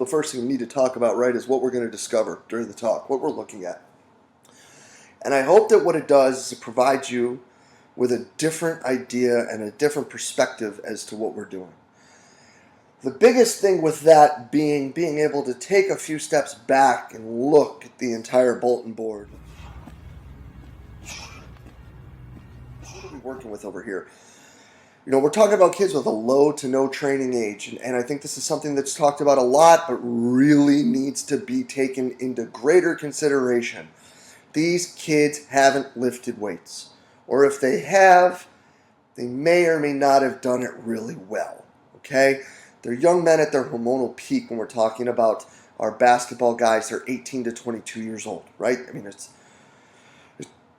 first thing we need to talk about, right, is what we're going to discover during the talk, what we're looking at. And I hope that what it does is it provides you with a different idea and a different perspective as to what we're doing. The biggest thing with that being able to take a few steps back and look at the entire bulletin board. What are we working with over here? You know, we're talking about kids with a low to no training age, and I think this is something that's talked about a lot, but really needs to be taken into greater consideration. These kids haven't lifted weights, or if they have, they may or may not have done it really well, okay? They're young men at their hormonal peak when we're talking about our basketball guys. They're 18 to 22 years old, right? I mean,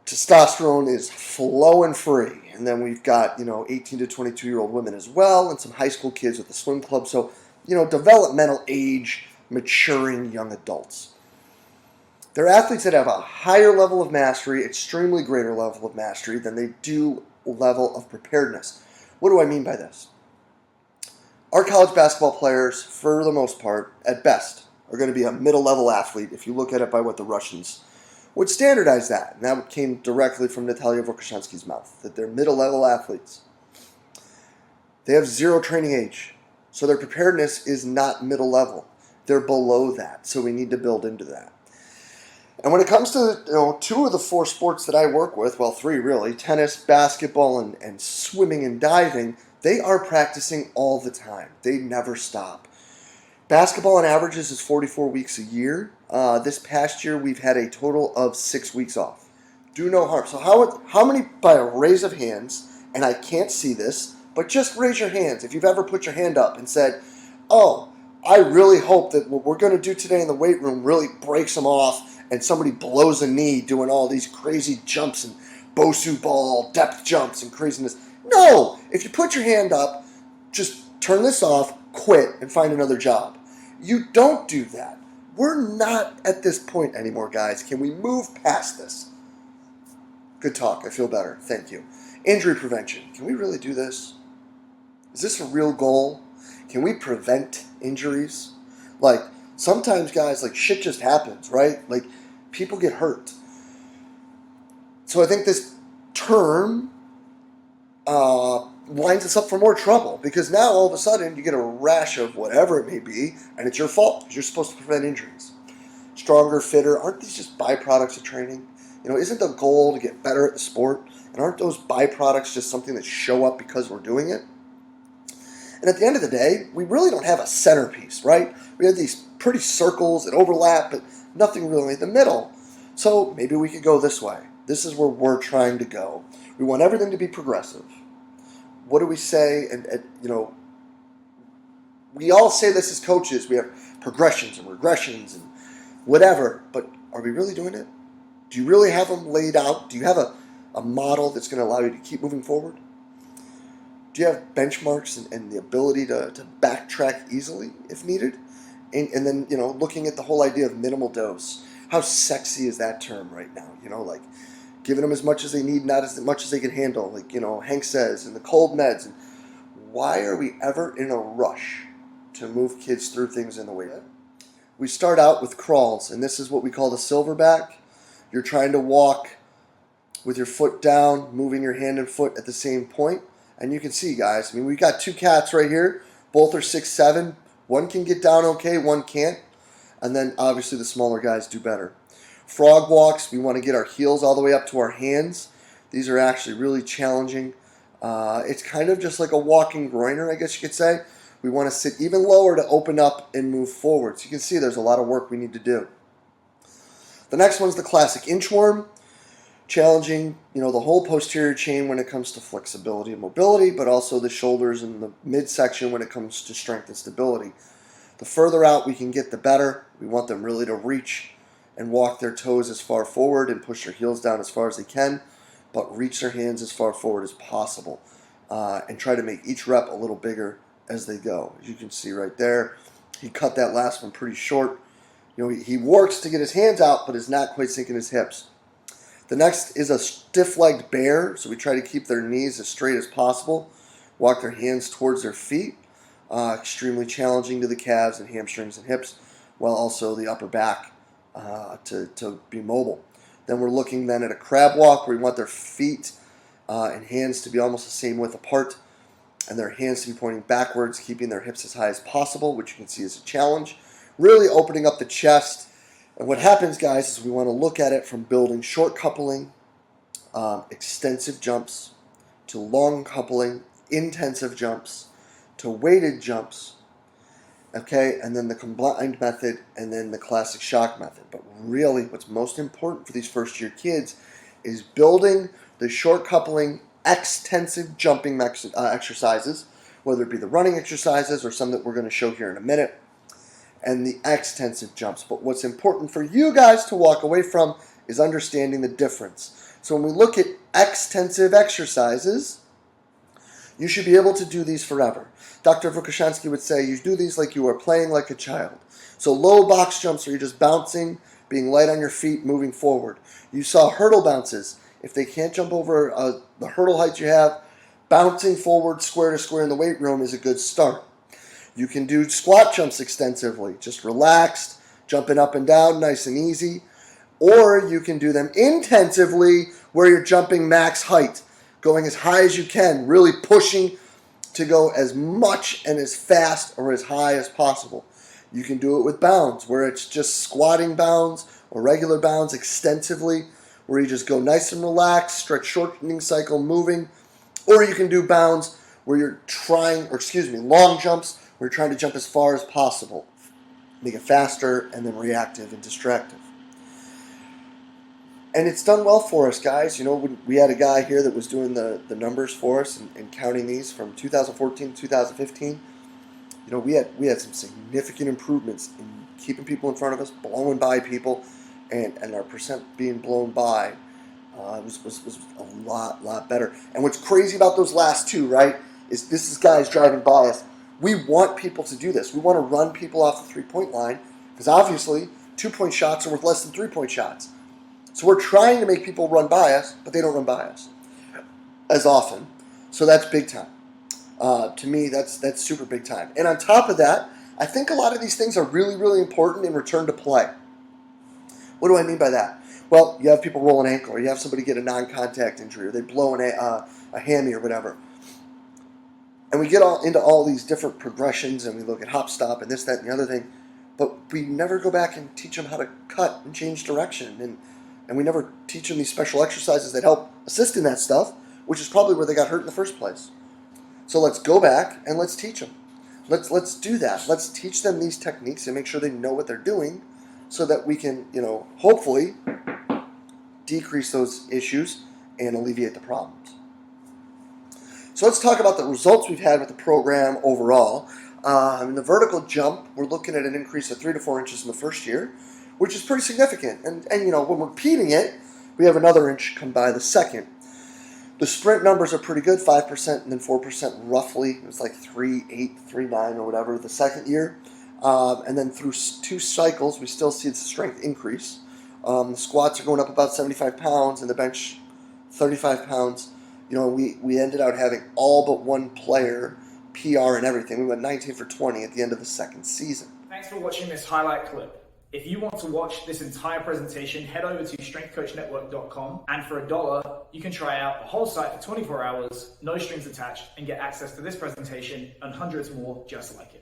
testosterone is flowing free. And then we've got, 18 to 22-year-old women as well, and some high school kids with the swim club. So, developmental age, maturing young adults. They're athletes that have a higher level of mastery, extremely greater level of mastery than they do level of preparedness. What do I mean by this? Our college basketball players, for the most part, at best, are going to be a middle-level athlete if you look at it by what the Russians would standardize that. And that came directly from Natalia Vorkashansky's mouth, that they're middle-level athletes. They have zero training age, so their preparedness is not middle-level. They're below that, so we need to build into that. And when it comes to two of the four sports that I work with, well, three really, tennis, basketball, and swimming and diving, they are practicing all the time. They never stop. Basketball on averages is 44 weeks a year. This past year, we've had a total of 6 weeks off. Do no harm. So how many, by a raise of hands, and I can't see this, but just raise your hands if you've ever put your hand up and said, oh, I really hope that what we're going to do today in the weight room really breaks them off and somebody blows a knee doing all these crazy jumps and Bosu ball, depth jumps and craziness. No! If you put your hand up, just turn this off, quit, and find another job. You don't do that. We're not at this point anymore, guys. Can we move past this? Good talk. I feel better. Thank you. Injury prevention. Can we really do this? Is this a real goal? Can we prevent injuries? Like, sometimes, guys, shit just happens, right? People get hurt. So I think this term lines us up for more trouble, because now all of a sudden you get a rash of whatever it may be, and it's your fault because you're supposed to prevent injuries. Stronger, fitter, aren't these just byproducts of training? Isn't the goal to get better at the sport? And aren't those byproducts just something that show up because we're doing it? And at the end of the day, we really don't have a centerpiece, right? We have these pretty circles that overlap, but nothing really in the middle. So maybe we could go this way. This is where we're trying to go. We want everything to be progressive. What do we say? And we all say this as coaches. We have progressions and regressions and whatever, but are we really doing it? Do you really have them laid out? Do you have a model that's going to allow you to keep moving forward? Do you have benchmarks and the ability to backtrack easily if needed? And then, looking at the whole idea of minimal dose. How sexy is that term right now? Giving them as much as they need, not as much as they can handle. Hank says, and the cold meds. And why are we ever in a rush to move kids through things in the weight room? We start out with crawls, and this is what we call the silverback. You're trying to walk with your foot down, moving your hand and foot at the same point. And you can see, guys, we've got two cats right here. Both are 6'7". One can get down okay, one can't. And then, obviously, the smaller guys do better. Frog walks, we want to get our heels all the way up to our hands. These are actually really challenging. It's kind of just like a walking groiner, I guess you could say. We want to sit even lower to open up and move forward. So you can see there's a lot of work we need to do. The next one's the classic inchworm. Challenging, the whole posterior chain when it comes to flexibility and mobility, but also the shoulders and the midsection when it comes to strength and stability. The further out we can get, the better. We want them really to reach and walk their toes as far forward and push their heels down as far as they can, but reach their hands as far forward as possible and try to make each rep a little bigger as they go. As you can see right there, he cut that last one pretty short. He works to get his hands out, but is not quite sinking his hips. The next is a stiff-legged bear, so we try to keep their knees as straight as possible, walk their hands towards their feet, extremely challenging to the calves and hamstrings and hips, while also the upper back to be mobile. Then we're looking then at a crab walk where we want their feet and hands to be almost the same width apart, and their hands to be pointing backwards, keeping their hips as high as possible, which you can see is a challenge. Really opening up the chest. And what happens, guys, is we want to look at it from building short coupling, extensive jumps, to long coupling, intensive jumps, to weighted jumps, okay, and then the combined method, and then the classic shock method. But really, what's most important for these first-year kids is building the short coupling, extensive jumping exercises, whether it be the running exercises or some that we're going to show here in a minute, and the extensive jumps. But what's important for you guys to walk away from is understanding the difference. So when we look at extensive exercises, you should be able to do these forever. Dr. Vukashansky would say you do these like you are playing like a child. So low box jumps where you're just bouncing, being light on your feet, moving forward. You saw hurdle bounces. If they can't jump over the hurdle height you have, bouncing forward square to square in the weight room is a good start. You can do squat jumps extensively, just relaxed, jumping up and down, nice and easy. Or you can do them intensively where you're jumping max height, going as high as you can, really pushing to go as much and as fast or as high as possible. You can do it with bounds, where it's just squatting bounds or regular bounds extensively, where you just go nice and relaxed, stretch shortening cycle, moving. Or you can do bounds where you're long jumps, where you're trying to jump as far as possible. Make it faster, and then reactive and distractive. And it's done well for us, guys. You know, we had a guy here that was doing the numbers for us and counting these from 2014 to 2015. You know, we had some significant improvements in keeping people in front of us, blowing by people, and our percent being blown by was a lot better. And what's crazy about those last two, right, is this is guys driving by us. We want people to do this. We want to run people off the three-point line because obviously 2-point shots are worth less than 3-point shots. So we're trying to make people run by us, but they don't run by us as often. So that's big time. To me, that's super big time. And on top of that, I think a lot of these things are really, really important in return to play. What do I mean by that? Well, you have people roll an ankle, or you have somebody get a non-contact injury, or they blow a hammy or whatever. And we get into all these different progressions, and we look at hop, stop, and this, that, and the other thing. But we never go back and teach them how to cut and change direction. And we never teach them these special exercises that help assist in that stuff, which is probably where they got hurt in the first place. So let's go back and let's teach them. Let's do that. Let's teach them these techniques and make sure they know what they're doing so that we can, hopefully decrease those issues and alleviate the problems. So let's talk about the results we've had with the program overall. In the vertical jump, we're looking at an increase of 3 to 4 inches in the first year, which is pretty significant. And when we're repeating it, we have another inch come by the second. The sprint numbers are pretty good, 5% and then 4% roughly. It was like 3.8, 3.9 or whatever the second year. And then through 2 cycles, we still see the strength increase. The squats are going up about 75 pounds and the bench 35 pounds. We ended out having all but one player PR and everything. We went 19 for 20 at the end of the second season. Thanks for watching this highlight clip. If you want to watch this entire presentation, head over to strengthcoachnetwork.com, and for $1, you can try out the whole site for 24 hours, no strings attached, and get access to this presentation and hundreds more just like it.